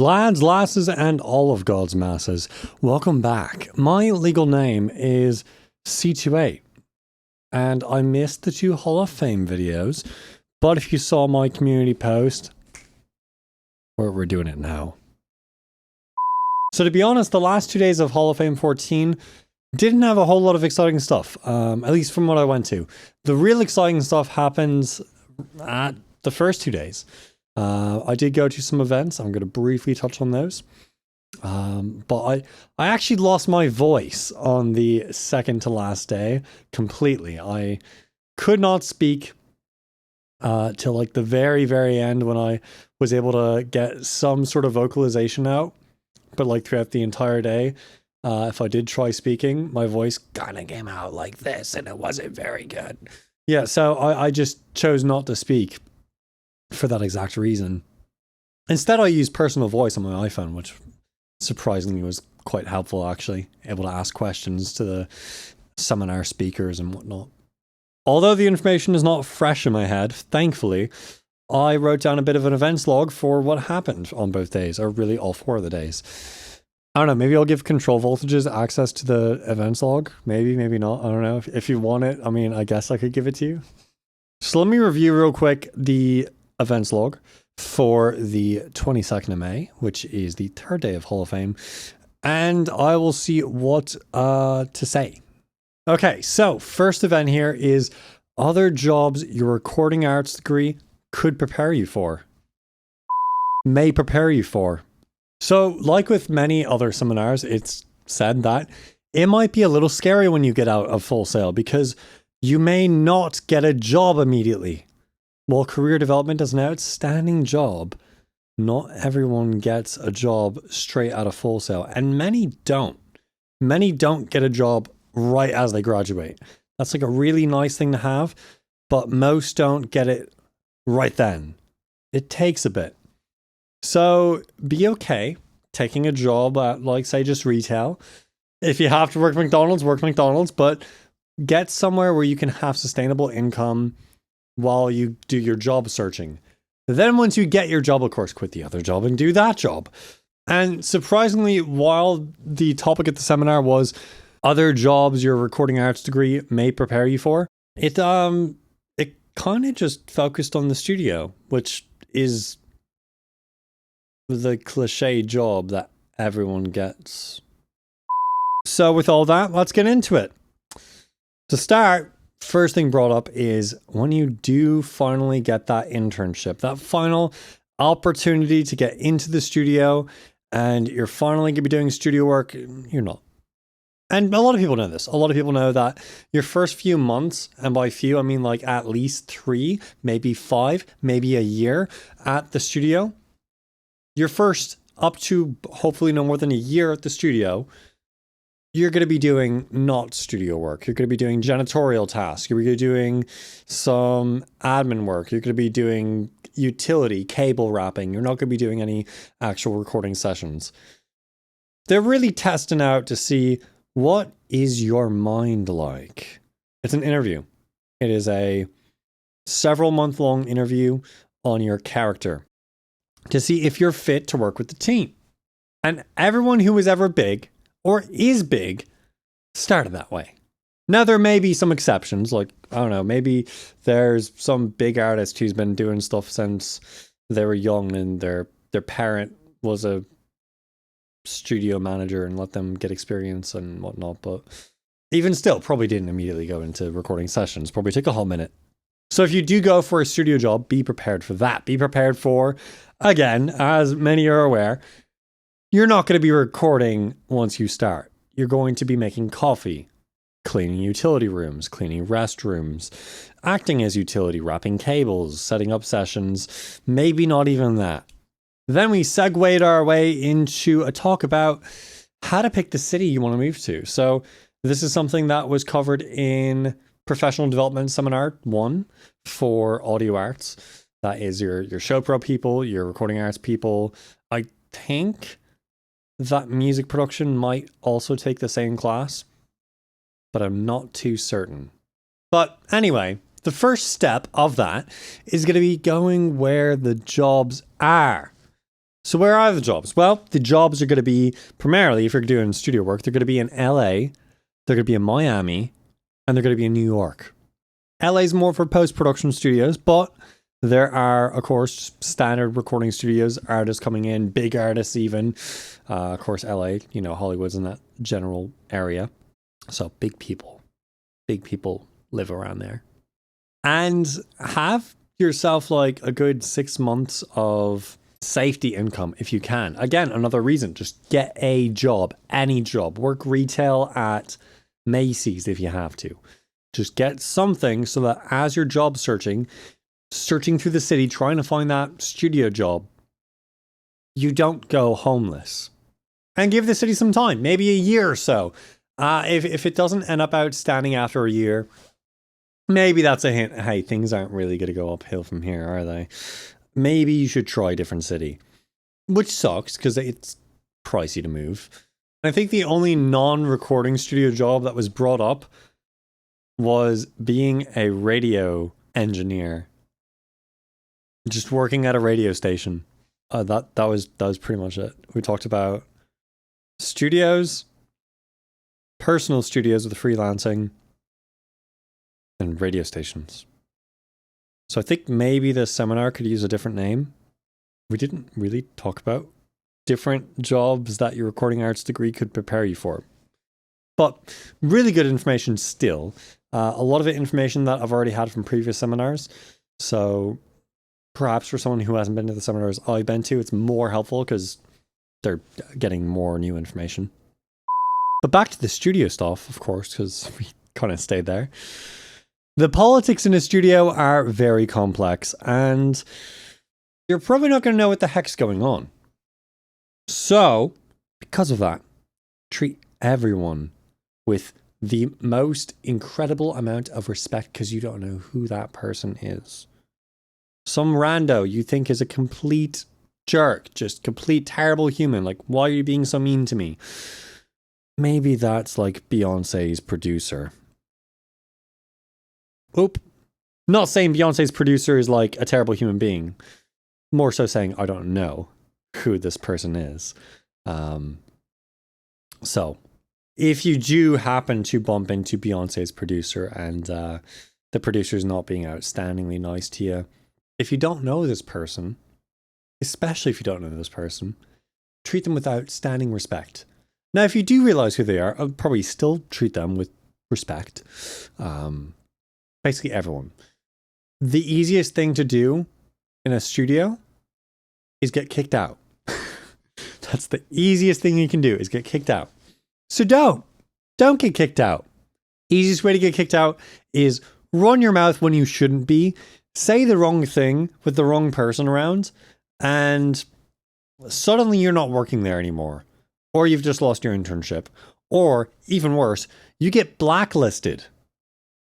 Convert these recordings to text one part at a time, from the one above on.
Lads, lasses, and all of God's masses, welcome back. My legal name is C28, and I missed the 2 Hall of Fame videos, but if you saw my community post, we're doing it now. So to be honest, the last 2 days of Hall of Fame 14 didn't have a whole lot of exciting stuff, at least from what I went to. The real exciting stuff happens at the first 2 days. I did go to some events. I'm going to briefly touch on those. But I actually lost my voice on the second to last day completely. I could not speak till like the very, very end when I was able to get some sort of vocalization out. But like throughout the entire day, if I did try speaking, my voice kind of came out like this and it wasn't very good. Yeah, so I just chose not to speak for that exact reason. Instead, I used personal voice on my iPhone, which surprisingly was quite helpful, actually. Able to ask questions to the seminar speakers and whatnot. Although the information is not fresh in my head, thankfully, I wrote down a bit of an events log for what happened on both days, or really all 4 of the days. I don't know, maybe I'll give control voltages access to the events log. Maybe, maybe not. I don't know. If you want it, I mean, I guess I could give it to you. So let me review real quick the events log for the 22nd of May, which is the 3rd day of Hall of Fame, and I will see what to say. Okay, so first event here is other jobs your recording arts degree could prepare you for. May prepare you for. So like with many other seminars, it's said that it might be a little scary when you get out of Full Sail because you may not get a job immediately. While career development is an outstanding job, not everyone gets a job straight out of Full Sail, and many don't. Many don't get a job right as they graduate. That's like a really nice thing to have, but most don't get it right then. It takes a bit. So be okay taking a job at, like, say, just retail. If you have to work McDonald's, but get somewhere where you can have sustainable income while you do your job searching. Then once you get your job, of course, quit the other job and do that job. And surprisingly, while the topic at the seminar was other jobs your recording arts degree may prepare you for, it kind of just focused on the studio, which is the cliche job that everyone gets. So with all that, let's get into it. To start, first thing brought up is when you do finally get that internship, that final opportunity to get into the studio, and you're finally going to be doing studio work, you're not. And a lot of people know this. A lot of people know that your first few months, and by few, I mean like at least 3, maybe 5, maybe a year at the studio, your first up to hopefully no more than a year at the studio, you're going to be doing not studio work. You're going to be doing janitorial tasks. You're going to be doing some admin work. You're going to be doing utility, cable wrapping. You're not going to be doing any actual recording sessions. They're really testing out to see what is your mind like. It's an interview. It is a several month-long interview on your character to see if you're fit to work with the team. And everyone who is ever big or is big started that way. Now, there may be some exceptions, like, I don't know, maybe there's some big artist who's been doing stuff since they were young and their parent was a studio manager and let them get experience and whatnot, but even still, probably didn't immediately go into recording sessions, probably took a whole minute. So if you do go for a studio job, be prepared for that. Be prepared for, again, as many are aware, you're not going to be recording once you start. You're going to be making coffee, cleaning utility rooms, cleaning restrooms, acting as utility, wrapping cables, setting up sessions, maybe not even that. Then we segued our way into a talk about how to pick the city you want to move to. So this is something that was covered in Professional Development Seminar 1 for audio arts. That is your show pro people, your recording arts people. I think that music production might also take the same class, but I'm not too certain. But anyway, the first step of that is going to be going where the jobs are. So where are the jobs? Well, the jobs are going to be primarily, if you're doing studio work, they're going to be in LA, they're going to be in Miami, and they're going to be in New York. LA's more for post-production studios, but there are, of course, standard recording studios, artists coming in, big artists even. Of course, LA, you know, Hollywood's in that general area. So big people live around there. And have yourself like a good 6 months of safety income if you can. Again, another reason, just get a job, any job. Work retail at Macy's if you have to. Just get something so that as you're job searching through the city, trying to find that studio job, you don't go homeless. And give the city some time, maybe a year or so. If it doesn't end up outstanding after a year, maybe that's a hint. Hey, things aren't really going to go uphill from here, are they? Maybe you should try a different city. Which sucks, because it's pricey to move. I think the only non-recording studio job that was brought up was being a radio engineer. Just working at a radio station. That was pretty much it. We talked about studios, personal studios with freelancing, and radio stations. So I think maybe this seminar could use a different name. We didn't really talk about different jobs that your recording arts degree could prepare you for. But really good information still. A lot of it information that I've already had from previous seminars. So perhaps for someone who hasn't been to the seminars I've been to, it's more helpful because they're getting more new information. But back to the studio stuff, of course, because we kind of stayed there. The politics in a studio are very complex, and you're probably not going to know what the heck's going on. So, because of that, treat everyone with the most incredible amount of respect because you don't know who that person is. Some rando you think is a complete jerk, just complete terrible human. Like, why are you being so mean to me? Maybe that's like Beyonce's producer. Oop. Not saying Beyonce's producer is like a terrible human being. More so saying I don't know who this person is. So, if you do happen to bump into Beyonce's producer and the producer's not being outstandingly nice to you, if you don't know this person, especially if you don't know this person, treat them with outstanding respect. Now, if you do realize who they are, I'll probably still treat them with respect. Basically everyone. The easiest thing to do in a studio is get kicked out. That's the easiest thing you can do, is get kicked out. So don't get kicked out. Easiest way to get kicked out is run your mouth when you shouldn't be, say the wrong thing with the wrong person around, and suddenly you're not working there anymore. Or you've just lost your internship. Or, even worse, you get blacklisted.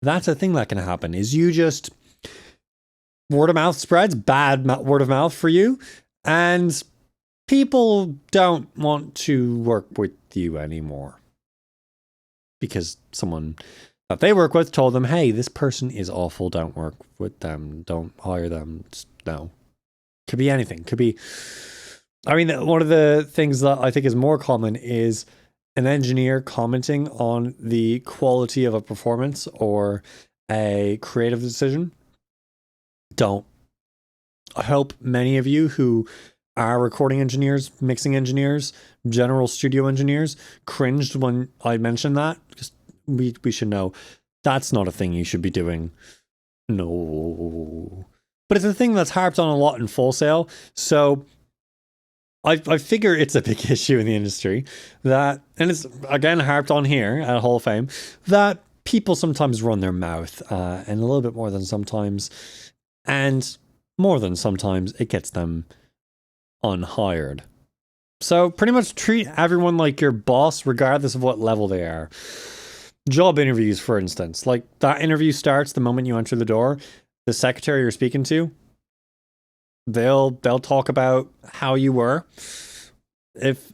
That's a thing that can happen, is you just... word of mouth spreads, bad word of mouth for you, and people don't want to work with you anymore. Because someone that they work with told them, hey, this person is awful, don't work with them, don't hire them. No. Could be anything. Could be... I mean, one of the things that I think is more common is an engineer commenting on the quality of a performance or a creative decision. Don't. I hope many of you who are recording engineers, mixing engineers, general studio engineers cringed when I mentioned that. Just we should know that's not a thing you should be doing. No. But it's a thing that's harped on a lot in Full Sail. So I figure it's a big issue in the industry that, and it's again harped on here at Hall of Fame, that people sometimes run their mouth and a little bit more than sometimes, and more than sometimes it gets them unhired. So pretty much treat everyone like your boss regardless of what level they are. Job interviews, for instance, like that interview starts the moment you enter the door. The secretary you're speaking to, they'll talk about how you were. If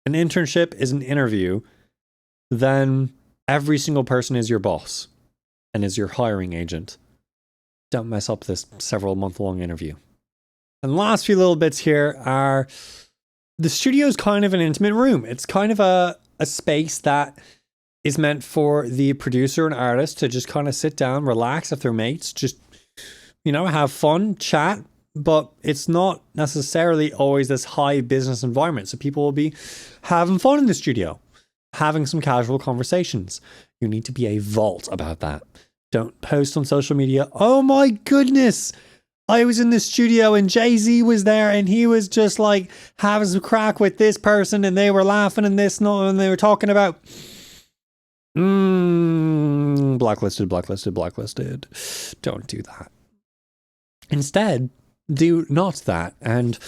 an internship is an interview, then every single person is your boss and is your hiring agent. Don't mess up this several month long interview. And last few little bits here are the studio is kind of an intimate room. It's kind of a space that is meant for the producer and artist to just kind of sit down, relax if they're mates, just, you know, have fun, chat. But it's not necessarily always this high business environment. So people will be having fun in the studio, having some casual conversations. You need to be a vault about that. Don't post on social media, oh my goodness, I was in the studio and Jay-Z was there and he was just like having some crack with this person and they were laughing and this and they were talking about blacklisted. Don't do that. Instead, do not that, and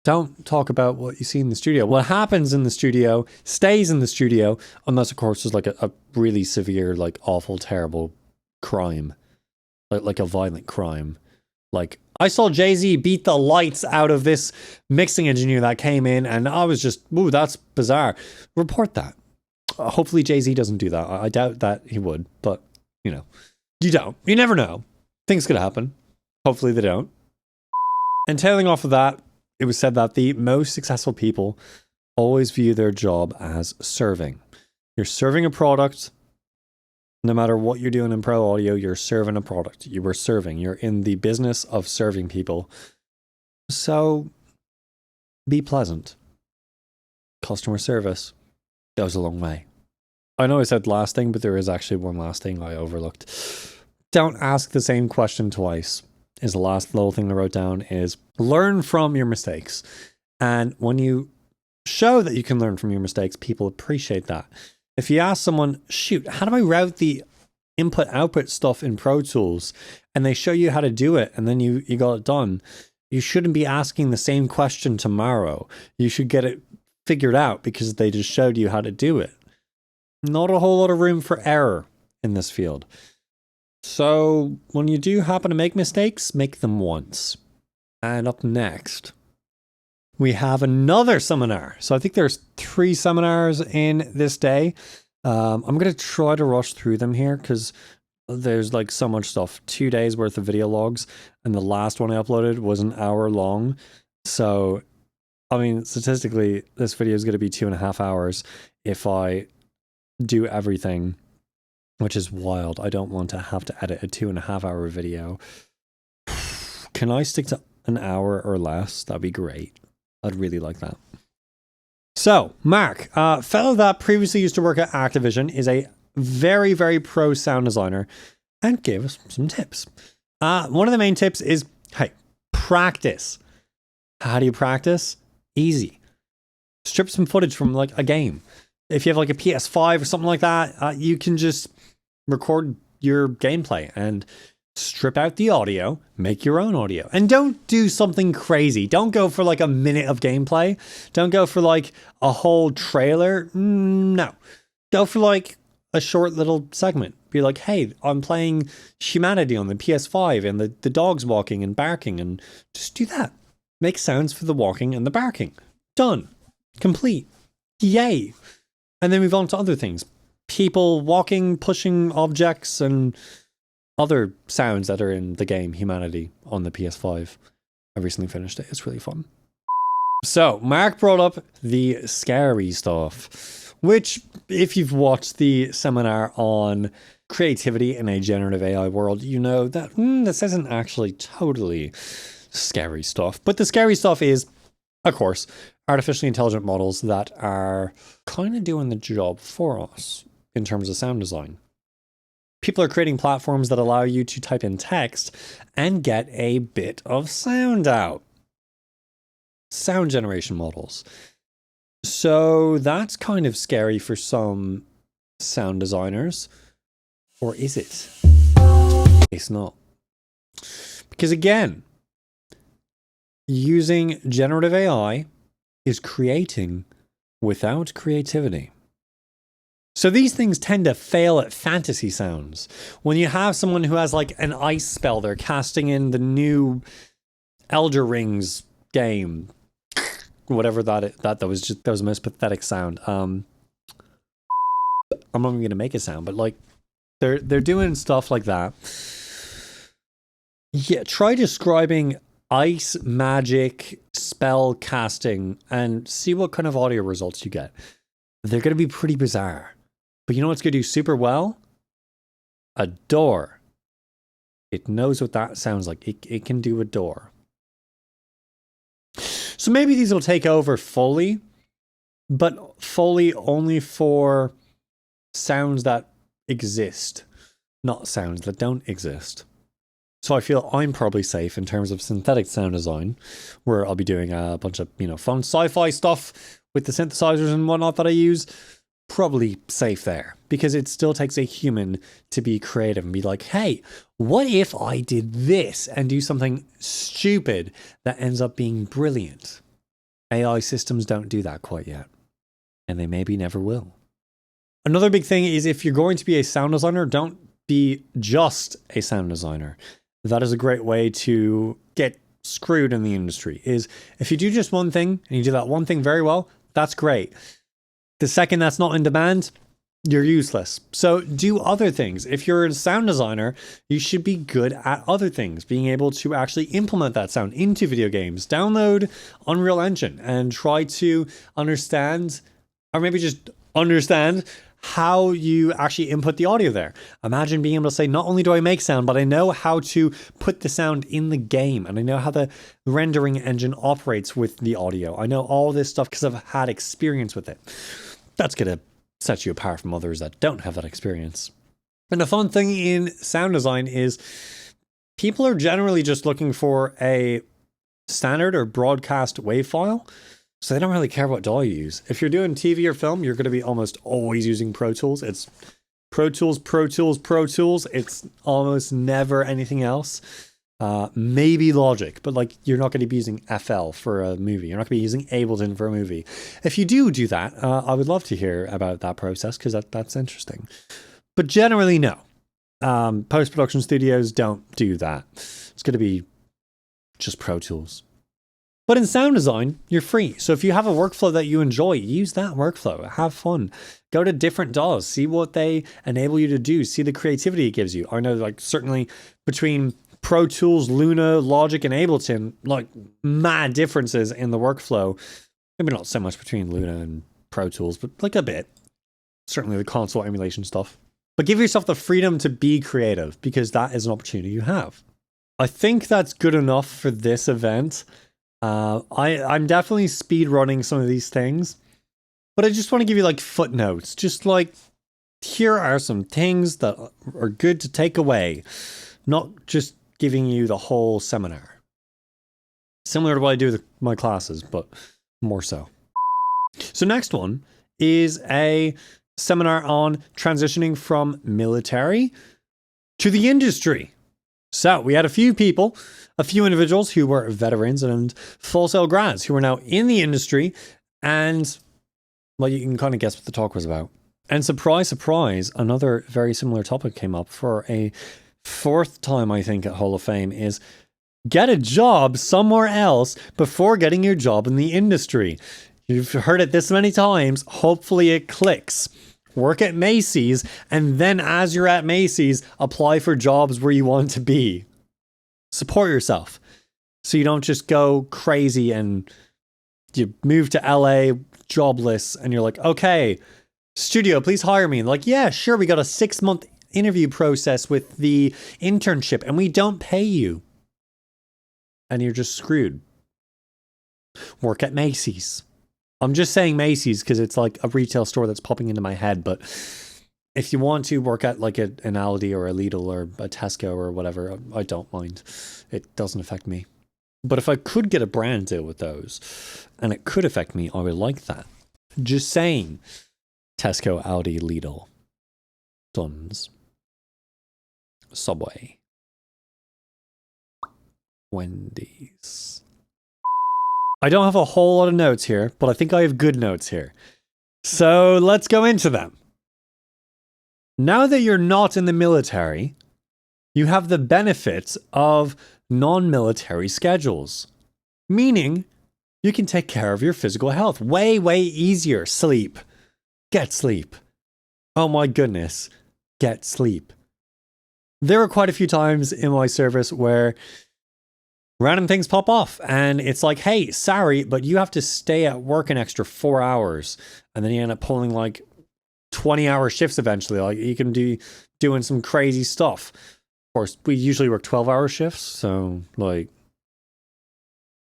don't talk about what you see in the studio. What happens in the studio stays in the studio, unless of course there's like a really severe, like awful, terrible crime, like a violent crime. Like I saw Jay-Z beat the lights out of this mixing engineer that came in, and I was just, ooh, that's bizarre. Report that. Hopefully Jay-Z doesn't do that. I doubt that he would, but you know, you don't. You never know. Things could happen. Hopefully they don't. And tailing off of that, it was said that the most successful people always view their job as serving. You're serving a product. No matter what you're doing in pro audio, you're serving a product. You were serving. You're in the business of serving people. So be pleasant. Customer service goes a long way. I know I said last thing, but there is actually one last thing I overlooked. Don't ask the same question twice. Is the last little thing I wrote down is learn from your mistakes. And when you show that you can learn from your mistakes, people appreciate that. If you ask someone, shoot, how do I route the input-output stuff in Pro Tools? And they show you how to do it, and then you got it done. You shouldn't be asking the same question tomorrow. You should get it figured out because they just showed you how to do it. Not a whole lot of room for error in this field. So when you do happen to make mistakes, make them once. And up next, we have another seminar. So I think there's 3 seminars in this day. I'm going to try to rush through them here because there's like so much stuff. 2 days worth of video logs. And the last one I uploaded was an hour long. So, I mean, statistically, this video is going to be 2.5 hours if I do everything, which is wild. I don't want to have to edit a 2.5 hour video. Can I stick to an hour or less? That'd be great. I'd really like that. So, Mark, fellow that previously used to work at Activision, is a very, very pro sound designer and gave us some tips. One of the main tips is, hey, practice. How do you practice? Easy. Strip some footage from like a game. If you have like a PS5 or something like that, you can just record your gameplay and strip out the audio, make your own audio. And don't do something crazy. Don't go for like a minute of gameplay. Don't go for like a whole trailer. No. Go for like a short little segment. Be like, hey, I'm playing Humanity on the PS5 and the dog's walking and barking, and just do that. Make sounds for the walking and the barking. Done. Complete. Yay. And then move on to other things. People walking, pushing objects, and other sounds that are in the game Humanity on the PS5. I recently finished it. It's really fun. So, Mark brought up the scary stuff, which, if you've watched the seminar on creativity in a generative AI world, you know that this isn't actually totally scary stuff. But the scary stuff is, of course, artificially intelligent models that are kind of doing the job for us in terms of sound design. People are creating platforms that allow you to type in text and get a bit of sound out. Sound generation models. So that's kind of scary for some sound designers. Or is it? It's not. Because again, using generative AI is creating without creativity. So these things tend to fail at fantasy sounds. When you have someone who has like an ice spell, they're casting in the new Elder Rings game, whatever that was the most pathetic sound. I'm not even gonna make a sound, but like they're doing stuff like that. Yeah, try describing ice magic spell casting and see what kind of audio results you get. They're going to be pretty bizarre. But you know what's going to do super well? A door. It knows what that sounds like. It can do a door. So maybe these will take over fully, but fully only for sounds that exist, not sounds that don't exist. So I feel I'm probably safe in terms of synthetic sound design, where I'll be doing a bunch of, fun sci-fi stuff with the synthesizers and whatnot that I use. Probably safe there, because it still takes a human to be creative and be like, hey, what if I did this and do something stupid that ends up being brilliant? AI systems don't do that quite yet, and they maybe never will. Another big thing is, if you're going to be a sound designer, don't be just a sound designer. That is a great way to get screwed in the industry. Is if you do just one thing and you do that one thing very well, that's great. The second that's not in demand, you're useless. So do other things. If you're a sound designer, you should be good at other things, being able to actually implement that sound into video games. Download Unreal Engine and try to understand, or maybe just understand, how you actually input the audio there. Imagine being able to say, not only do I make sound, but I know how to put the sound in the game, and I know how the rendering engine operates with the audio. I know all this stuff because I've had experience with it. That's going to set you apart from others that don't have that experience. And the fun thing in sound design is people are generally just looking for a standard or broadcast WAV file. So they don't really care what DAW you use. If you're doing TV or film, you're going to be almost always using Pro Tools. It's Pro Tools, Pro Tools, Pro Tools. It's almost never anything else. Maybe Logic, but like you're not going to be using FL for a movie. You're not going to be using Ableton for a movie. If you do that, I would love to hear about that process, because that's interesting. But generally, no. Post-production studios don't do that. It's going to be just Pro Tools. But in sound design, you're free. So if you have a workflow that you enjoy, use that workflow. Have fun. Go to different DAWs. See what they enable you to do. See the creativity it gives you. I know, like, certainly between Pro Tools, Luna, Logic, and Ableton, like, mad differences in the workflow. Maybe not so much between Luna and Pro Tools, but like a bit. Certainly the console emulation stuff. But give yourself the freedom to be creative, because that is an opportunity you have. I think that's good enough for this event. I'm definitely speed running some of these things, but I just want to give you like footnotes. Just like, here are some things that are good to take away, not just giving you the whole seminar. Similar to what I do with my classes, but more so. So next one is a seminar on transitioning from military to the industry. So we had a few individuals who were veterans and full sail grads who are now in the industry, and, well, you can kind of guess what the talk was about. And surprise, surprise, another very similar topic came up for a fourth time, I think, at Hall of Fame, is get a job somewhere else before getting your job in the industry. You've heard it this many times. Hopefully it clicks. Work at Macy's, and then as you're at Macy's, apply for jobs where you want to be. Support yourself, so you don't just go crazy and you move to LA jobless and you're like, okay, studio, please hire me. And like, yeah, sure, we got a 6-month interview process with the internship and we don't pay you. And you're just screwed. Work at Macy's. I'm just saying Macy's because it's like a retail store that's popping into my head, but if you want to work at like an Aldi or a Lidl or a Tesco or whatever, I don't mind. It doesn't affect me. But if I could get a brand deal with those, and it could affect me, I would like that. Just saying. Tesco, Aldi, Lidl, Dunnes, Subway, Wendy's. I don't have a whole lot of notes here, but I think I have good notes here. So let's go into them. Now that you're not in the military, you have the benefits of non-military schedules. Meaning, you can take care of your physical health way, way easier. Sleep. Get sleep. Oh my goodness. Get sleep. There were quite a few times in my service where random things pop off and it's like, hey, sorry, but you have to stay at work an extra 4 hours. And then you end up pulling like 20-hour shifts eventually. Like you can doing some crazy stuff. Of course, we usually work 12-hour shifts, so like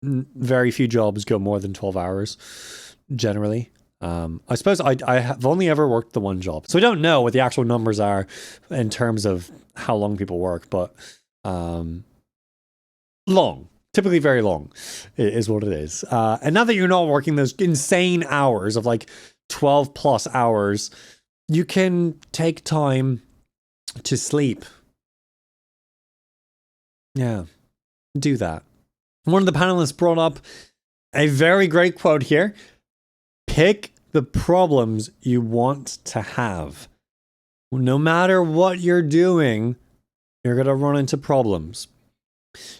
very few jobs go more than 12 hours generally. I suppose I have only ever worked the one job, so I don't know what the actual numbers are in terms of how long people work, but long, typically very long is what it is. And now that you're not working those insane hours of like 12 plus hours, you can take time to sleep. Yeah, do that. One of the panelists brought up a very great quote here. Pick the problems you want to have. No matter what you're doing, you're going to run into problems.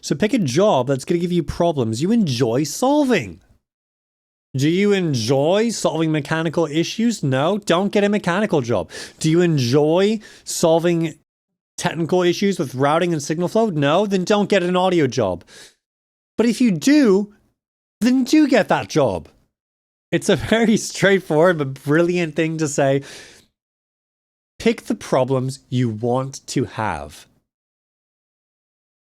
So pick a job that's going to give you problems you enjoy solving. Do you enjoy solving mechanical issues? No, don't get a mechanical job. Do you enjoy solving technical issues with routing and signal flow? No, then don't get an audio job. But if you do, then do get that job. It's a very straightforward but brilliant thing to say. Pick the problems you want to have.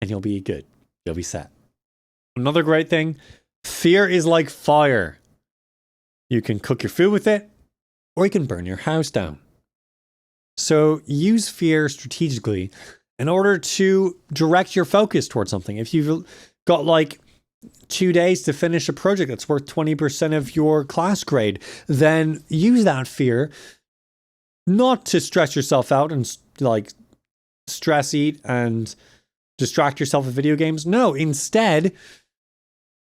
And you'll be good. You'll be set. Another great thing, fear is like fire. You can cook your food with it, or you can burn your house down. So use fear strategically in order to direct your focus towards something. If you've got like 2 days to finish a project that's worth 20% of your class grade, then use that fear not to stress yourself out and like stress eat and distract yourself with video games. No, instead,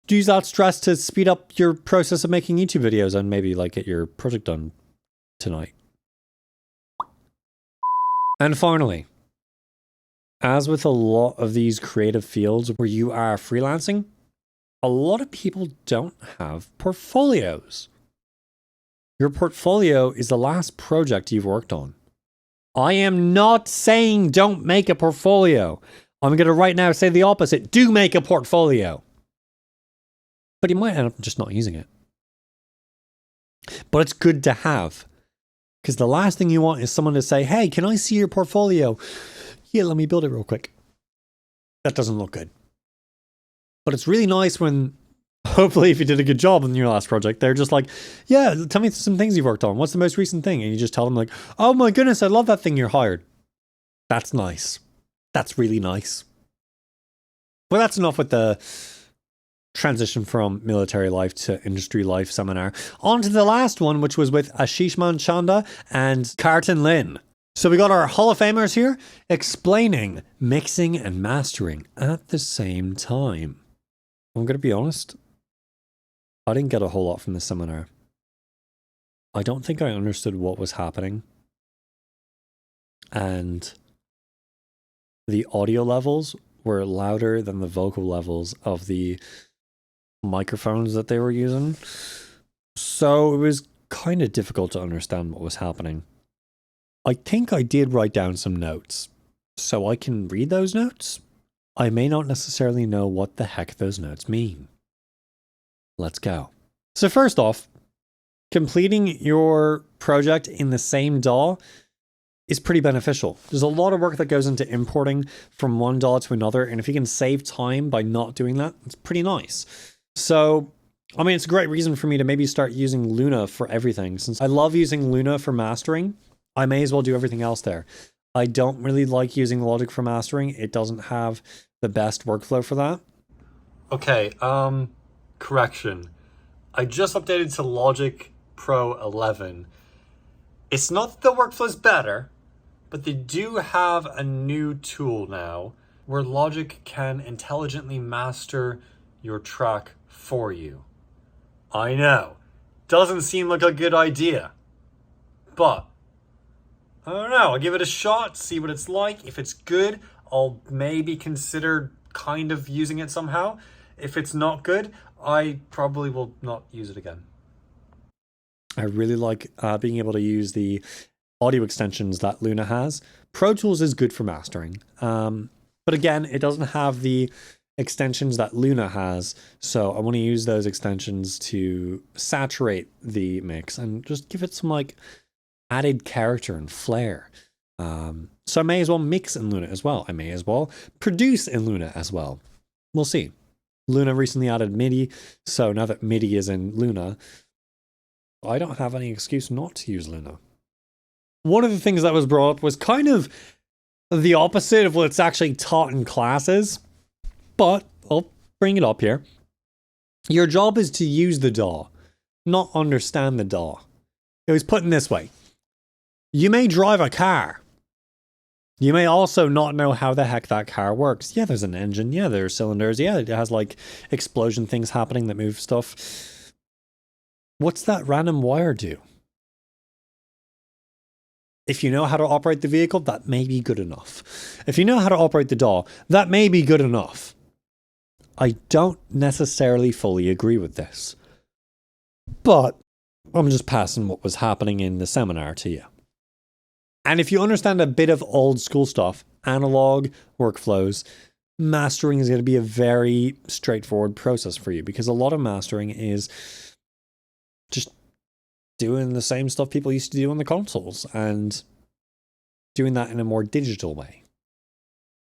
use that stress to speed up your process of making YouTube videos and maybe like get your project done tonight. And finally, as with a lot of these creative fields where you are freelancing, a lot of people don't have portfolios. Your portfolio is the last project you've worked on. I am not saying don't make a portfolio. I'm going to right now say the opposite. Do make a portfolio. But you might end up just not using it. But it's good to have. Because the last thing you want is someone to say, hey, can I see your portfolio? Yeah, let me build it real quick. That doesn't look good. But it's really nice when, hopefully if you did a good job on your last project, they're just like, yeah, tell me some things you've worked on. What's the most recent thing? And you just tell them like, oh my goodness, I love that thing you're hired. That's nice. That's really nice. Well, that's enough with the transition from military life to industry life seminar. On to the last one, which was with Ashish Manchanda and Carton Lin. So we got our Hall of Famers here explaining mixing and mastering at the same time. I'm going to be honest, I didn't get a whole lot from the seminar. I don't think I understood what was happening. And the audio levels were louder than the vocal levels of the microphones that they were using. So it was kind of difficult to understand what was happening. I think I did write down some notes, so I can read those notes. I may not necessarily know what the heck those notes mean. Let's go. So first off, completing your project in the same DAW is pretty beneficial. There's a lot of work that goes into importing from one DAW to another, and if you can save time by not doing that, it's pretty nice. So, I mean, it's a great reason for me to maybe start using Luna for everything. Since I love using Luna for mastering, I may as well do everything else there. I don't really like using Logic for mastering. It doesn't have the best workflow for that. Okay, correction. I just updated to Logic Pro 11. It's not that the workflow's better, but they do have a new tool now where Logic can intelligently master your track for you. I know, doesn't seem like a good idea, but I don't know, I'll give it a shot, see what it's like. If it's good, I'll maybe consider kind of using it somehow. If it's not good, I probably will not use it again. I really like being able to use the audio extensions that Luna has. Pro Tools is good for mastering. But again, it doesn't have the extensions that Luna has. So I want to use those extensions to saturate the mix and just give it some like added character and flair. So I may as well mix in Luna as well. I may as well produce in Luna as well. We'll see. Luna recently added MIDI, so now that MIDI is in Luna, I don't have any excuse not to use Luna. One of the things that was brought up was kind of the opposite of what's actually taught in classes, but I'll bring it up here. Your job is to use the DAW, not understand the DAW. It was put in this way. You may drive a car. You may also not know how the heck that car works. Yeah, there's an engine. Yeah, there's cylinders. Yeah, it has like explosion things happening that move stuff. What's that random wire do? If you know how to operate the vehicle, that may be good enough. If you know how to operate the DAW, that may be good enough. I don't necessarily fully agree with this. But I'm just passing what was happening in the seminar to you. And if you understand a bit of old school stuff, analog workflows, mastering is going to be a very straightforward process for you, because a lot of mastering is just doing the same stuff people used to do on the consoles and doing that in a more digital way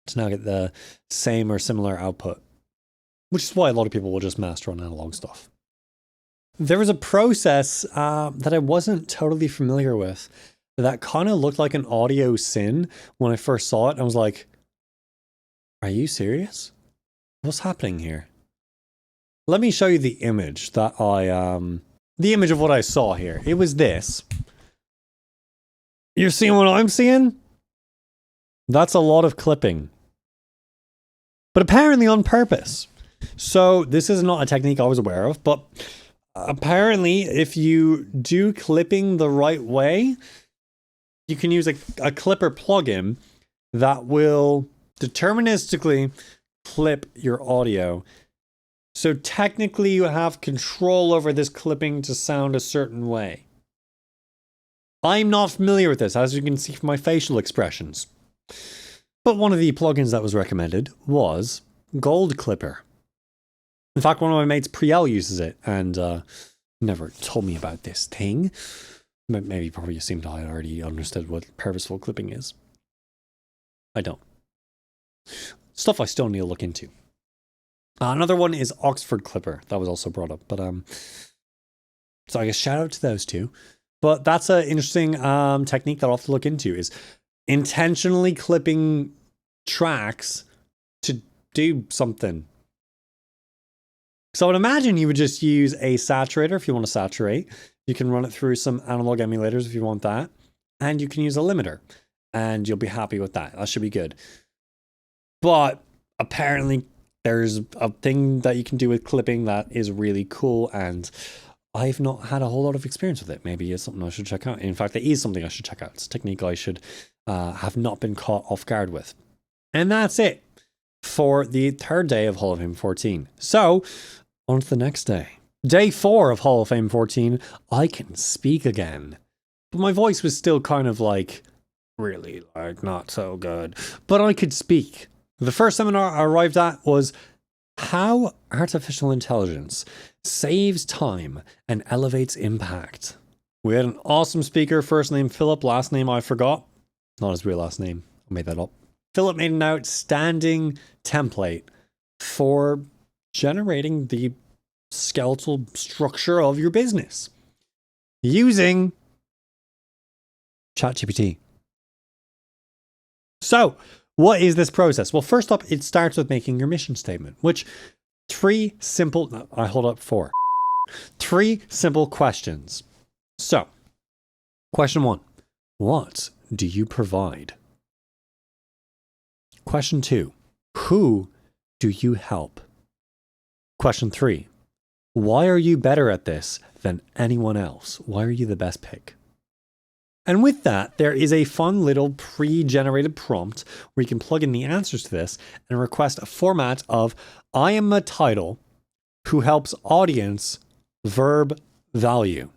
to now get the same or similar output, which is why a lot of people will just master on analog stuff. There was a process that I wasn't totally familiar with that kind of looked like an audio syn when I first saw it. I was like, are you serious? What's happening here? Let me show you the image that the image of what I saw here. It was this. You're seeing what I'm seeing? That's a lot of clipping. But apparently on purpose. So this is not a technique I was aware of, but apparently if you do clipping the right way, you can use a clipper plugin that will deterministically clip your audio. So technically you have control over this clipping to sound a certain way. I'm not familiar with this, as you can see from my facial expressions. But one of the plugins that was recommended was Gold Clipper. In fact, one of my mates, Priel, uses it and never told me about this thing. Maybe probably assumed I already understood what purposeful clipping is. I don't. Stuff I still need to look into. Another one is Oxford Clipper. That was also brought up. But so I guess shout out to those two. But that's an interesting technique that I'll have to look into, is intentionally clipping tracks to do something. So I would imagine you would just use a saturator if you want to saturate. You can run it through some analog emulators if you want that. And you can use a limiter. And you'll be happy with that. That should be good. But apparently there's a thing that you can do with clipping that is really cool. And I've not had a whole lot of experience with it. Maybe it's something I should check out. In fact, it is something I should check out. It's a technique I should have not been caught off guard with. And that's it for the third day of Hall of Fame 14. So on to the next day. Day 4 of Hall of Fame 14, I can speak again. But my voice was still kind of like, really, like, not so good. But I could speak. The first seminar I arrived at was how artificial intelligence saves time and elevates impact. We had an awesome speaker, first name Philip, last name I forgot. Not his real last name, I made that up. Philip made an outstanding template for generating the skeletal structure of your business using ChatGPT. So, what is this process? Well, first up, it starts with making your mission statement, which three simple questions. So, question 1, what do you provide? Question 2, who do you help? Question 3, why are you better at this than anyone else? Why are you the best pick? And with that, there is a fun little pre-generated prompt where you can plug in the answers to this and request a format of I am a title who helps audience verb value.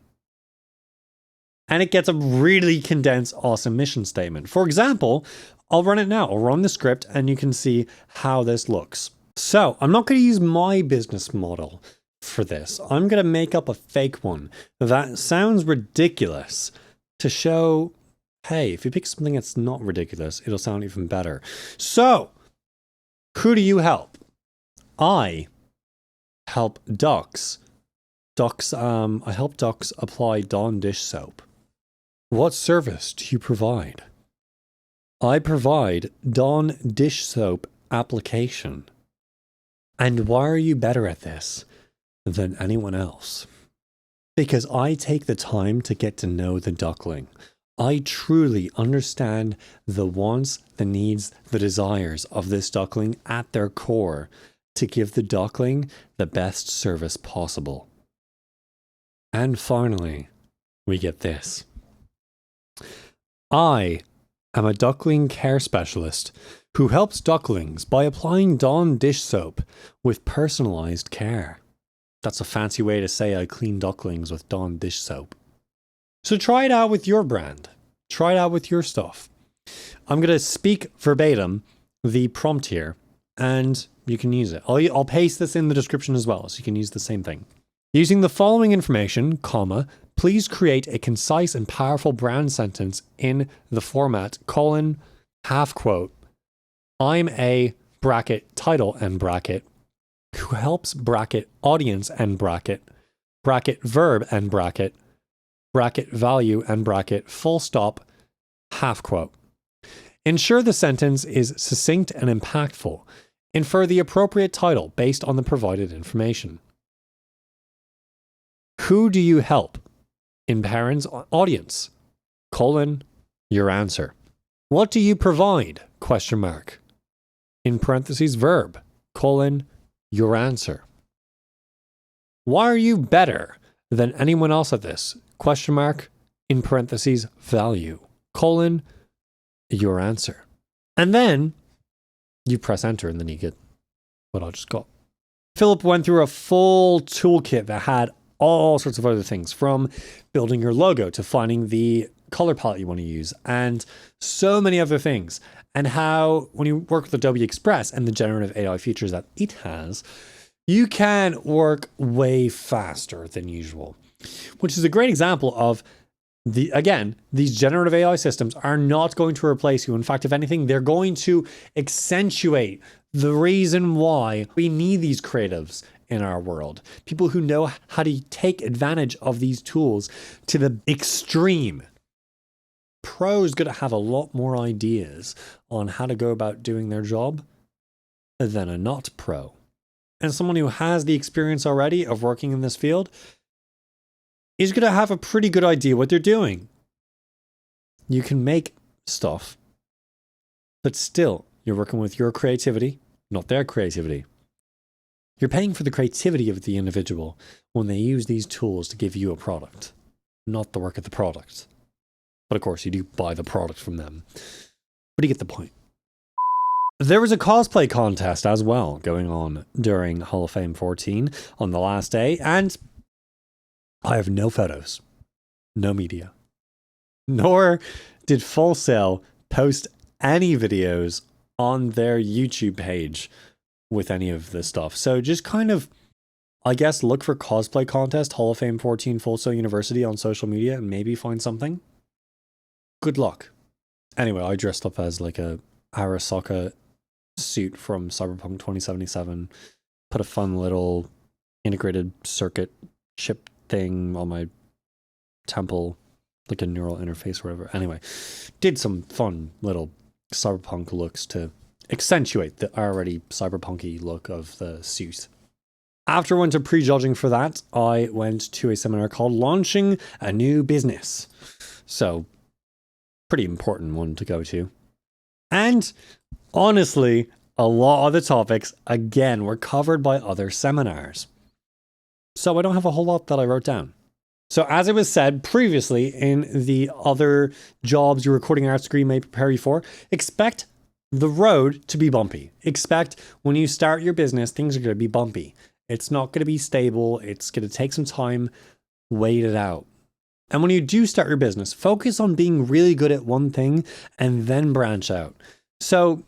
And it gets a really condensed, awesome mission statement. For example, I'll run it now. I'll run the script and you can see how this looks. So I'm not going to use my business model for this. I'm going to make up a fake one that sounds ridiculous to show, hey, if you pick something that's not ridiculous, it'll sound even better. So who do you help? I help ducks. I help ducks apply Dawn dish soap. What service do you provide? I provide Dawn dish soap application. And why are you better at this than anyone else? Because I take the time to get to know the duckling. I truly understand the wants, the needs, the desires of this duckling at their core to give the duckling the best service possible. And finally, we get this. I am a duckling care specialist who helps ducklings by applying Dawn dish soap with personalized care. That's a fancy way to say I clean ducklings with Dawn dish soap. So try it out with your brand. Try it out with your stuff. I'm going to speak verbatim the prompt here, and you can use it. I'll paste this in the description as well, so you can use the same thing. Using the following information, comma, please create a concise and powerful brand sentence in the format, colon, half quote. I'm a bracket title and bracket who helps bracket audience and bracket verb and bracket value and bracket full stop half quote. Ensure the sentence is succinct and impactful. Infer the appropriate title based on the provided information. Who do you help? In parents, audience, colon, your answer. What do you provide? Question mark. In parentheses, verb, colon, your answer. Why are you better than anyone else at this? Question mark, in parentheses, value, colon, your answer. And then you press enter and then you get what I just got. Philip went through a full toolkit that had all sorts of other things, from building your logo to finding the color palette you want to use and so many other things. And how when you work with Adobe Express and the generative AI features that it has, you can work way faster than usual, which is a great example of these generative AI systems are not going to replace you. In fact, if anything, they're going to accentuate the reason why we need these creatives in our world. People who know how to take advantage of these tools to the extreme. Pro is going to have a lot more ideas on how to go about doing their job than a not pro. And someone who has the experience already of working in this field is going to have a pretty good idea what they're doing. You can make stuff, but still you're working with your creativity, not their creativity. You're paying for the creativity of the individual when they use these tools to give you a product, not the work of the product. But of course, you do buy the product from them. But you get the point. There was a cosplay contest as well going on during Hall of Fame 14 on the last day, and I have no photos, no media, nor did Full Sail post any videos on their YouTube page with any of this stuff. So just kind of, I guess, look for cosplay contest, Hall of Fame 14 Full Sail University on social media and maybe find something. Good luck. Anyway, I dressed up as like a Arasaka suit from Cyberpunk 2077, put a fun little integrated circuit chip thing on my temple, like a neural interface or whatever. Anyway, did some fun little cyberpunk looks to accentuate the already cyberpunky look of the suit. After I went to prejudging for that, I went to a seminar called Launching a New Business. So, pretty important one to go to. And honestly, a lot of the topics, again, were covered by other seminars. So I don't have a whole lot that I wrote down. So as it was said previously in the other jobs your recording arts degree may prepare you for, expect the road to be bumpy. Expect when you start your business, things are going to be bumpy. It's not going to be stable. It's going to take some time. Wait it out. And when you do start your business, focus on being really good at one thing and then branch out. So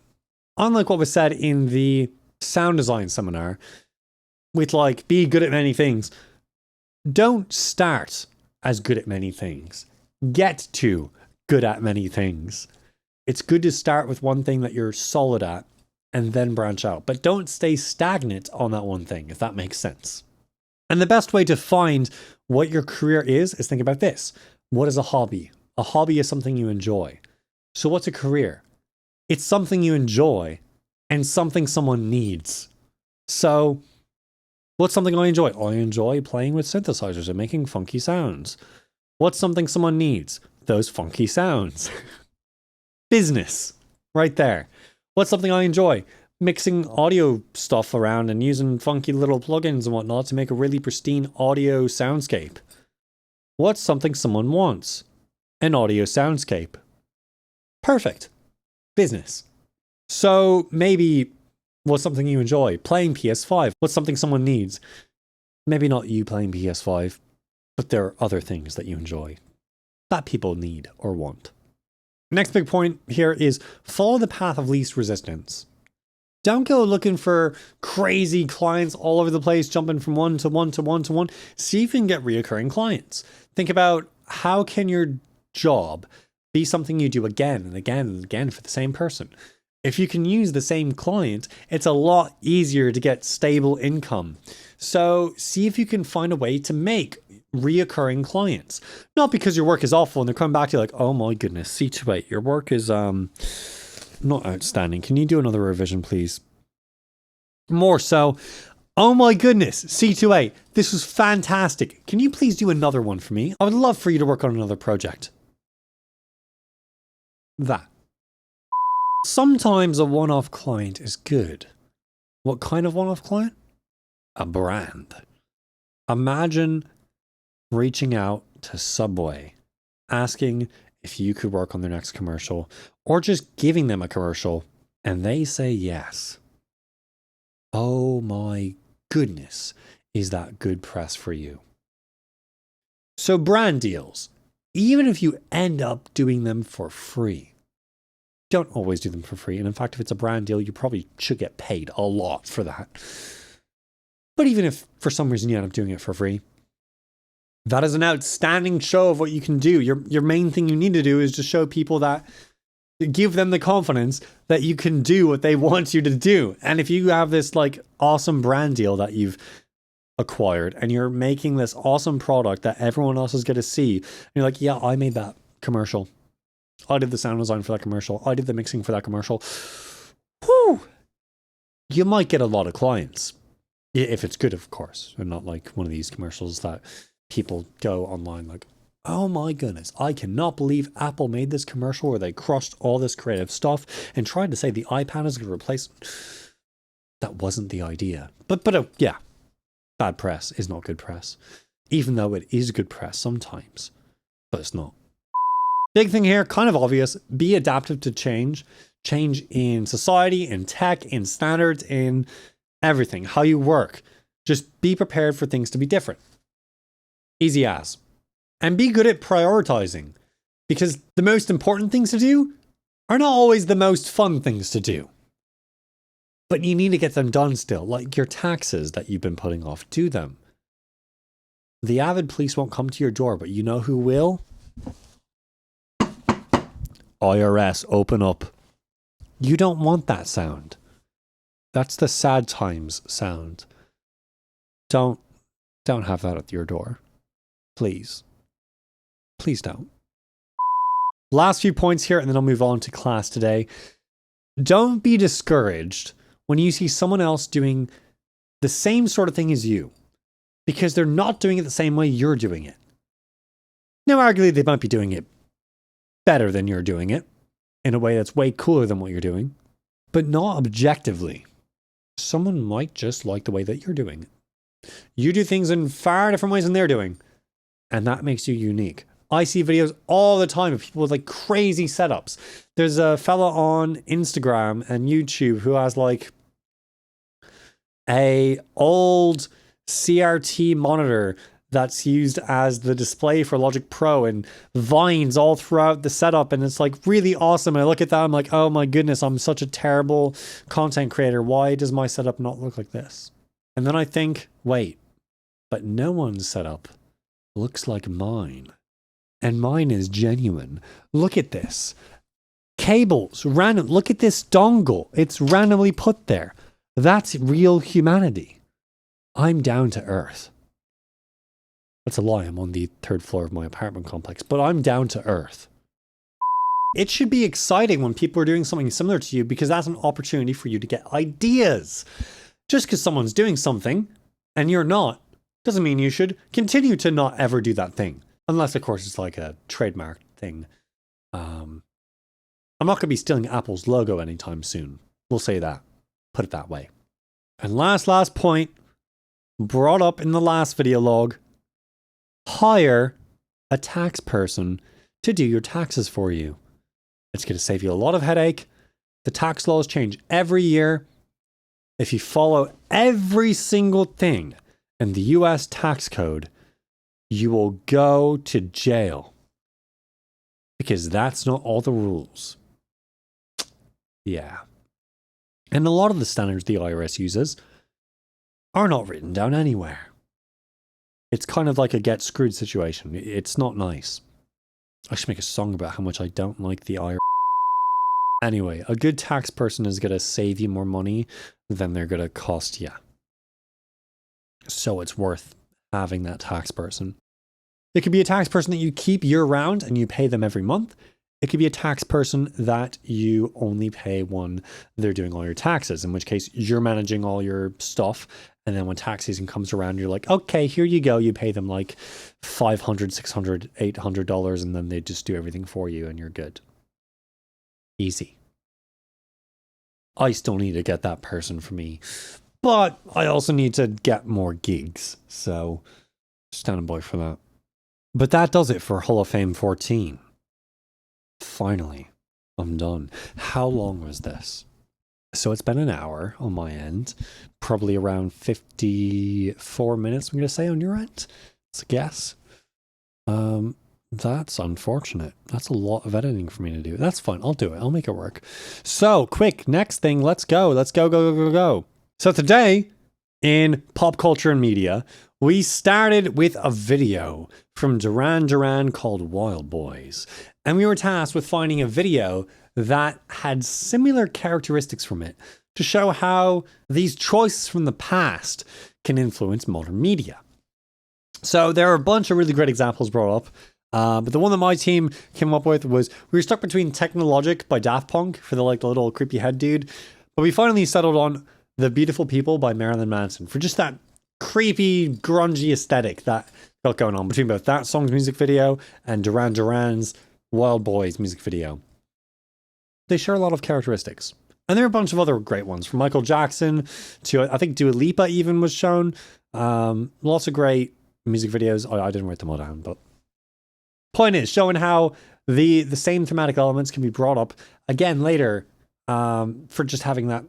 unlike what was said in the sound design seminar with like, be good at many things. Don't start as good at many things. Get to good at many things. It's good to start with one thing that you're solid at and then branch out. But don't stay stagnant on that one thing, if that makes sense. And the best way to find what your career is think about this. What is a hobby? A hobby is something you enjoy. So what's a career? It's something you enjoy and something someone needs. So what's something I enjoy? I enjoy playing with synthesizers and making funky sounds. What's something someone needs? Those funky sounds. Business, right there. What's something I enjoy? Mixing audio stuff around and using funky little plugins and whatnot to make a really pristine audio soundscape. What's something someone wants? An audio soundscape. Perfect. Business. So maybe what's something you enjoy? Playing PS5. What's something someone needs? Maybe not you playing PS5, but there are other things that you enjoy that people need or want. Next big point here is follow the path of least resistance. Don't go looking for crazy clients all over the place, jumping from one to one to one to one. See if you can get reoccurring clients. Think about how can your job be something you do again and again and again for the same person. If you can use the same client, it's a lot easier to get stable income. So see if you can find a way to make reoccurring clients. Not because your work is awful and they're coming back to you like, oh my goodness, C28, your work is not outstanding. Can you do another revision, please? More so, oh my goodness, C28, this was fantastic. Can you please do another one for me? I would love for you to work on another project. That. Sometimes a one-off client is good. What kind of one-off client? A brand. Imagine reaching out to Subway, asking if you could work on their next commercial, or just giving them a commercial, and they say yes. Oh my goodness, is that good press for you? So brand deals, even if you end up doing them for free, don't always do them for free. And in fact, if it's a brand deal, you probably should get paid a lot for that. But even if for some reason you end up doing it for free, that is an outstanding show of what you can do. Your main thing you need to do is just show people that, give them the confidence that you can do what they want you to do. And if you have this like awesome brand deal that you've acquired and you're making this awesome product that everyone else is going to see, and you're like, yeah, I made that commercial. I did the sound design for that commercial. I did the mixing for that commercial. Whew. You might get a lot of clients. If it's good, of course, and not like one of these commercials that people go online like, oh my goodness, I cannot believe Apple made this commercial where they crushed all this creative stuff and tried to say the iPad is going to replace. That wasn't the idea. But yeah, bad press is not good press, even though it is good press sometimes, but it's not. Big thing here, kind of obvious, be adaptive to change. Change in society, in tech, in standards, in everything, how you work. Just be prepared for things to be different. Easy as. And be good at prioritizing, because the most important things to do are not always the most fun things to do. But you need to get them done still, like your taxes that you've been putting off. Do them. The avid police won't come to your door, but you know who will? IRS, open up. You don't want that sound. That's the sad times sound. Don't have that at your door. Please. Please don't. Last few points here, and then I'll move on to class today. Don't be discouraged when you see someone else doing the same sort of thing as you, because they're not doing it the same way you're doing it. Now, arguably, they might be doing it better than you're doing it, in a way that's way cooler than what you're doing, but not objectively. Someone might just like the way that you're doing it. You do things in far different ways than they're doing, and that makes you unique. I see videos all the time of people with like crazy setups. There's a fella on Instagram and YouTube who has like a old CRT monitor that's used as the display for Logic Pro and vines all throughout the setup. And it's like really awesome. I look at that, I'm like, oh my goodness, I'm such a terrible content creator. Why does my setup not look like this? And then I think, wait, but no one's setup looks like mine. And mine is genuine. Look at this. Cables, random. Look at this dongle. It's randomly put there. That's real humanity. I'm down to earth. That's a lie. I'm on the 3rd floor of my apartment complex, but I'm down to earth. It should be exciting when people are doing something similar to you, because that's an opportunity for you to get ideas. Just because someone's doing something and you're not, doesn't mean you should continue to not ever do that thing. Unless, of course, it's like a trademark thing. I'm not going to be stealing Apple's logo anytime soon. We'll say that. Put it that way. And last point, brought up in the last video log, hire a tax person to do your taxes for you. It's going to save you a lot of headache. The tax laws change every year. If you follow every single thing in the US tax code, you will go to jail. Because that's not all the rules. Yeah. And a lot of the standards the IRS uses are not written down anywhere. It's kind of like a get screwed situation. It's not nice. I should make a song about how much I don't like the IRS. Anyway, a good tax person is going to save you more money than they're going to cost you. So it's worth having that tax person. It could be a tax person that you keep year round and you pay them every month. It could be a tax person that you only pay when they're doing all your taxes, in which case you're managing all your stuff. And then when tax season comes around, you're like, okay, here you go. You pay them like $500, $600, $800, and then they just do everything for you and you're good. Easy. I still need to get that person for me, but I also need to get more gigs. So stand by for that. But that does it for Hall of Fame 14. Finally, I'm done. How long was this? So it's been an hour on my end, probably around 54 minutes, I'm going to say, on your end. It's a guess. That's unfortunate. That's a lot of editing for me to do. That's fine. I'll do it. I'll make it work. So quick, next thing. Let's go. Let's go. So today in pop culture and media, we started with a video from Duran Duran called Wild Boys. And we were tasked with finding a video that had similar characteristics from it to show how these choices from the past can influence modern media. So there are a bunch of really great examples brought up. But the one that my team came up with was, we were stuck between Technologic by Daft Punk for the little creepy head dude. But we finally settled on The Beautiful People by Marilyn Manson for just that creepy, grungy aesthetic that got going on between both that song's music video and Duran Duran's Wild Boys music video. They share a lot of characteristics. And there are a bunch of other great ones, from Michael Jackson to, I think, Dua Lipa even was shown. Lots of great music videos. I didn't write them all down, but point is, showing how the same thematic elements can be brought up again later for just having that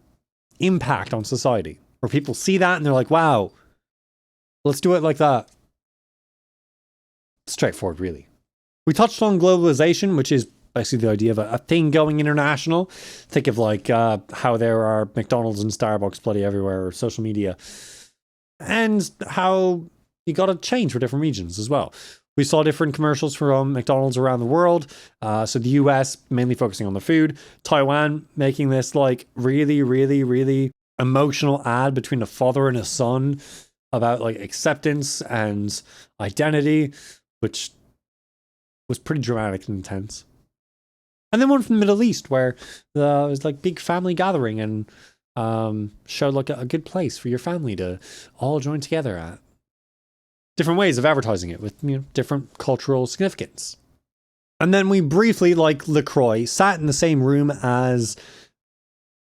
impact on society, where people see that and they're like, wow, let's do it like that. Straightforward, really. We touched on globalization, which is basically the idea of a thing going international. Think of like how there are McDonald's and Starbucks bloody everywhere, or social media, and how you got to change for different regions as well. We saw different commercials from McDonald's around the world. So the US mainly focusing on the food. Taiwan making this like really, really, really emotional ad between a father and a son about like acceptance and identity, which was pretty dramatic and intense. And then one from the Middle East where it was like big family gathering and showed like a good place for your family to all join together at. Different ways of advertising it with, you know, different cultural significance. And then we briefly, like LaCroix, sat in the same room as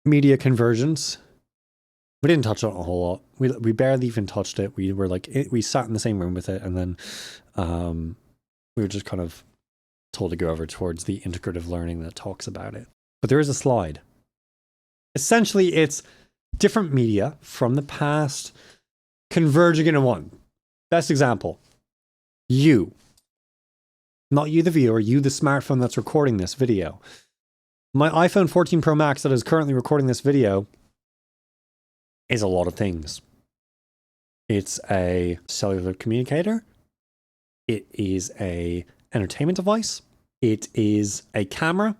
media convergence. We didn't touch on it a whole lot. We barely even touched it. We were like, we sat in the same room with it, and then we were just kind of told to go over towards the integrative learning that talks about it. But there is a slide. Essentially, it's different media from the past converging into one. Best example, You. Not you, the viewer, you, the smartphone that's recording this video. My iPhone 14 Pro Max that is currently recording this video is a lot of things. It's a cellular communicator. It is a entertainment device. It is a camera,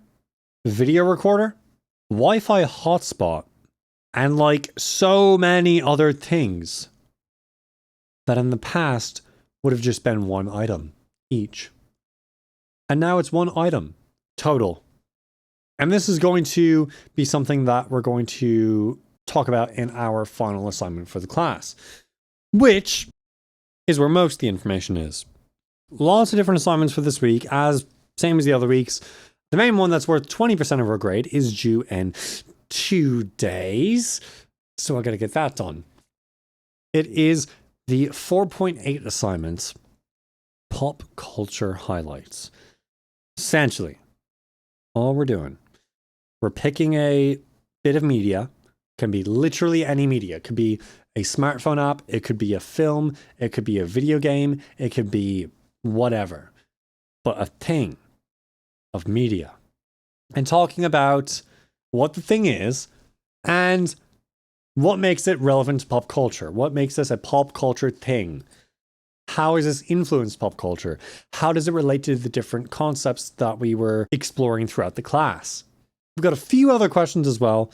video recorder, Wi-Fi hotspot, and like so many other things that in the past would have just been one item each. And now it's one item total. And this is going to be something that we're going to talk about in our final assignment for the class, which is where most of the information is. Lots of different assignments for this week, same as the other weeks. The main one that's worth 20% of our grade is due in 2 days. So I got to get that done. It is the 4.8 assignment, Pop Culture Highlights. Essentially, all we're doing, we're picking a bit of media. Can be literally any media. It could be a smartphone app. It could be a film. It could be a video game. It could be whatever. But a thing of media. And talking about what the thing is and what makes it relevant to pop culture. What makes this a pop culture thing? How has this influenced pop culture? How does it relate to the different concepts that we were exploring throughout the class? We've got a few other questions as well,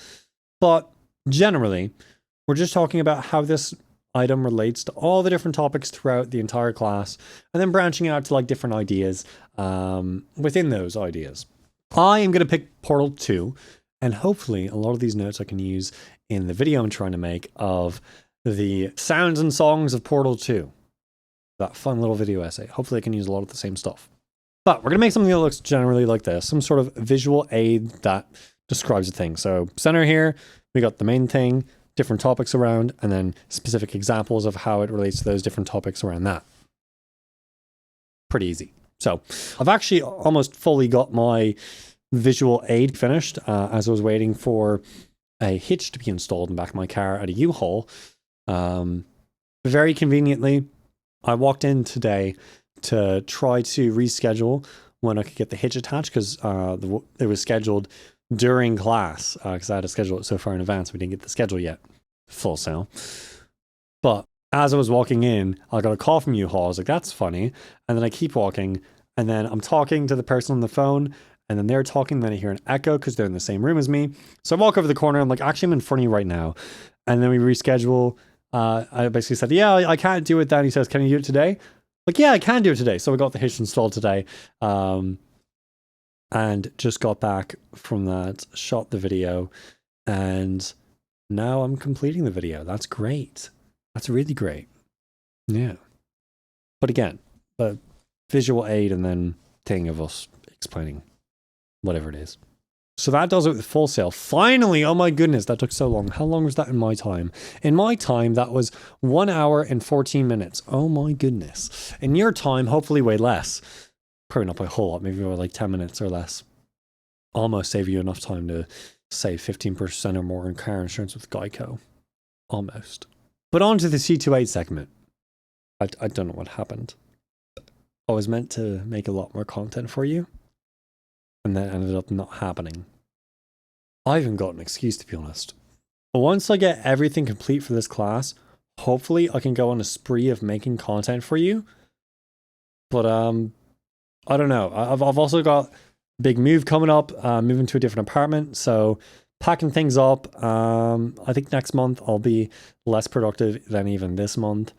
but generally, we're just talking about how this item relates to all the different topics throughout the entire class, and then branching out to like different ideas within those ideas. I am going to pick Portal 2, and hopefully a lot of these notes I can use in the video I'm trying to make of the sounds and songs of Portal 2. That fun little video essay. Hopefully I can use a lot of the same stuff. But we're going to make something that looks generally like this. Some sort of visual aid that describes a thing. So center here, we got the main thing, different topics around, and then specific examples of how it relates to those different topics around that. Pretty easy. So I've actually almost fully got my visual aid finished as I was waiting for a hitch to be installed in the back of my car at a U-Haul. Very conveniently, I walked in today to try to reschedule when I could get the hitch attached because it was scheduled during class because I had to schedule it so far in advance. We didn't get the schedule yet. Full sale. But as I was walking in, I got a call from U-Haul. I was like, that's funny. And then I keep walking, and then I'm talking to the person on the phone, and then they're talking, then I hear an echo because they're in the same room as me. So I walk over the corner. I'm like, actually, I'm in front of you right now. And then we reschedule. I basically said, yeah, I can't do it then. He says, can you do it today? Like, yeah, I can do it today. So I got the hitch installed today. And just got back from that, shot the video, and now I'm completing the video. That's great. That's really great. Yeah. But again, the visual aid and then thing of us explaining whatever it is. So that does it with Full Sail. Finally, oh my goodness, that took so long. How long was that in my time? In my time, that was 1 hour and 14 minutes. Oh my goodness. In your time, hopefully way less. Probably not by a whole lot, maybe by like 10 minutes or less. Almost save you enough time to save 15% or more in car insurance with Geico. Almost. But on to the C28 segment. I don't know what happened. I was meant to make a lot more content for you, and that ended up not happening. I haven't got an excuse, to be honest. But once I get everything complete for this class, hopefully I can go on a spree of making content for you. But I don't know. I've also got a big move coming up, moving to a different apartment, so packing things up. I think next month I'll be less productive than even this month,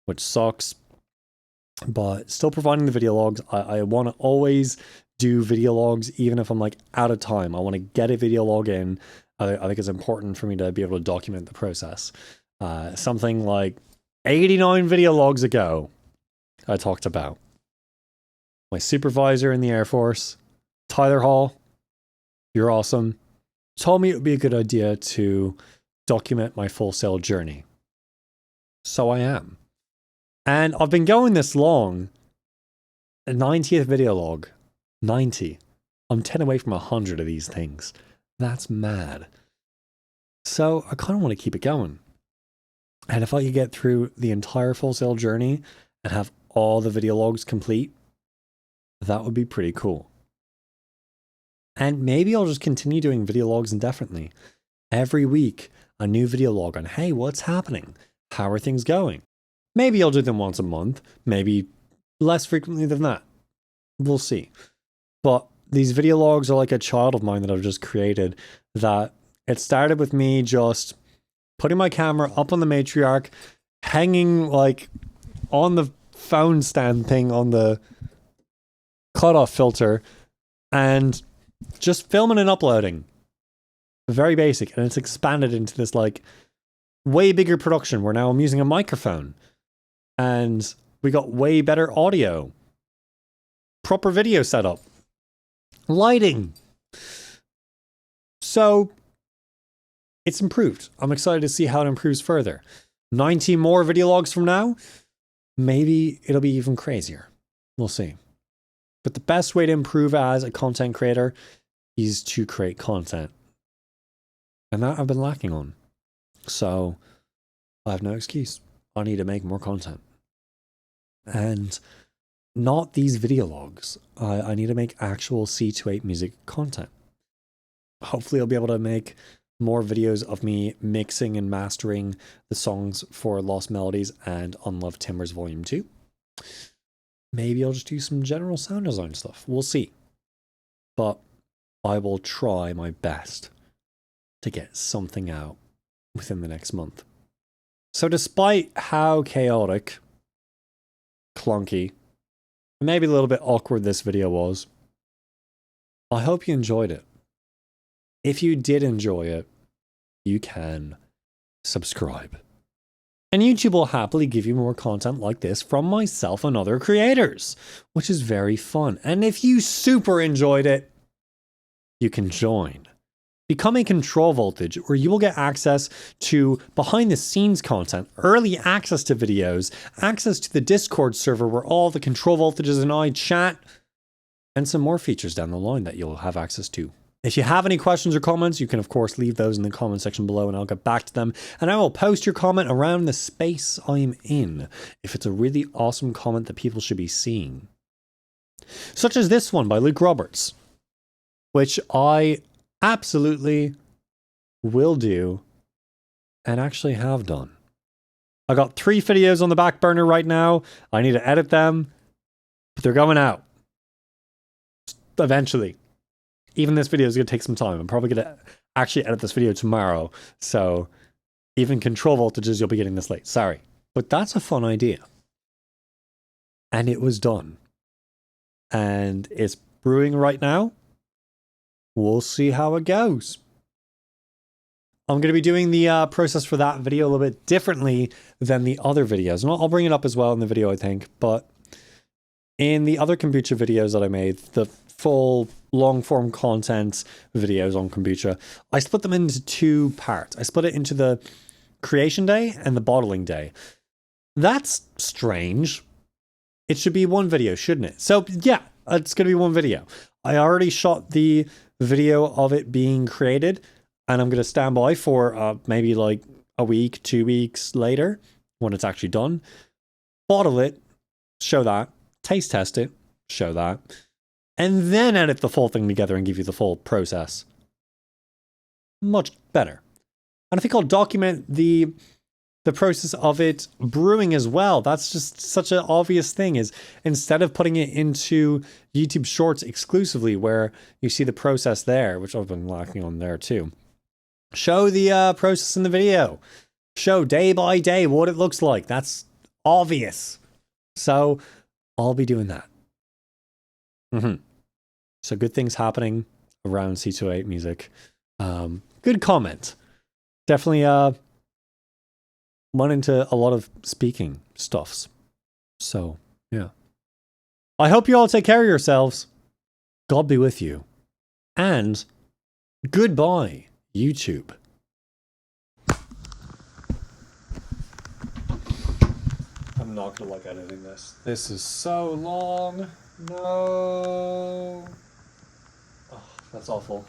which sucks. But still providing the video logs. I want to always do video logs, even if I'm like out of time. I want to get a video log in. I think it's important for me to be able to document the process. Something like 89 video logs ago, I talked about my supervisor in the Air Force, Tyler Hall. You're awesome. Told me it would be a good idea to document my Full Sail journey. So I am. And I've been going this long. A 90th video log. 90. I'm 10 away from 100 of these things. That's mad. So I kind of want to keep it going. And if I could get through the entire Full Sail journey and have all the video logs complete, that would be pretty cool. And maybe I'll just continue doing video logs indefinitely. Every week, a new video log on, hey, what's happening? How are things going? Maybe I'll do them once a month, maybe less frequently than that. We'll see. But these video logs are like a child of mine that I've just created, that it started with me just putting my camera up on the matriarch, hanging like on the phone stand thing on the cutoff filter, and just filming and uploading. Very basic. And it's expanded into this like way bigger production where now I'm using a microphone and we got way better audio, proper video setup, lighting. So it's improved. I'm excited to see how it improves further. 90 more video logs from now, maybe it'll be even crazier. We'll see. But the best way to improve as a content creator is to create content. And that I've been lacking on. So I have no excuse. I need to make more content. And not these video logs. I need to make actual C28 music content. Hopefully I'll be able to make more videos of me mixing and mastering the songs for Lost Melodies and Unloved Timbers Volume 2. Maybe I'll just do some general sound design stuff. We'll see. But I will try my best to get something out within the next month. So despite how chaotic, clunky, maybe a little bit awkward this video was, I hope you enjoyed it. If you did enjoy it, you can subscribe. And YouTube will happily give you more content like this from myself and other creators, which is very fun. And if you super enjoyed it, you can join. Become a Control Voltage, where you will get access to behind the scenes content, early access to videos, access to the Discord server where all the Control Voltages and I chat, and some more features down the line that you'll have access to. If you have any questions or comments, you can of course leave those in the comment section below and I'll get back to them. And I will post your comment around the space I'm in, if it's a really awesome comment that people should be seeing. Such as this one by Luke Roberts, which I absolutely will do and actually have done. I got 3 videos on the back burner right now. I need to edit them, but they're going out eventually. Even this video is going to take some time. I'm probably going to actually edit this video tomorrow. So even Control Voltages, you'll be getting this late. Sorry. But that's a fun idea. And it was done. And it's brewing right now. We'll see how it goes. I'm going to be doing the process for that video a little bit differently than the other videos. And I'll bring it up as well in the video, I think. But in the other kombucha videos that I made, the full long-form content videos on kombucha, I split them into 2 parts. I split it into the creation day and the bottling day. That's strange. It should be one video, shouldn't it? So yeah, it's going to be one video. I already shot the video of it being created, and I'm going to stand by for maybe like a week, 2 weeks later when it's actually done. Bottle it, show that, taste test it, show that, and then edit the full thing together and give you the full process. Much better. And I think I'll document the process of it brewing as well. That's just such an obvious thing, is instead of putting it into YouTube Shorts exclusively where you see the process there, which I've been lacking on there too. Show the process in the video. Show day by day what it looks like. That's obvious. So I'll be doing that. So good things happening around C28 music. Good comment. Definitely went into a lot of speaking stuffs. So, yeah. I hope you all take care of yourselves. God be with you. And goodbye, YouTube. I'm not gonna like editing this. This is so long. No. Oh, that's awful.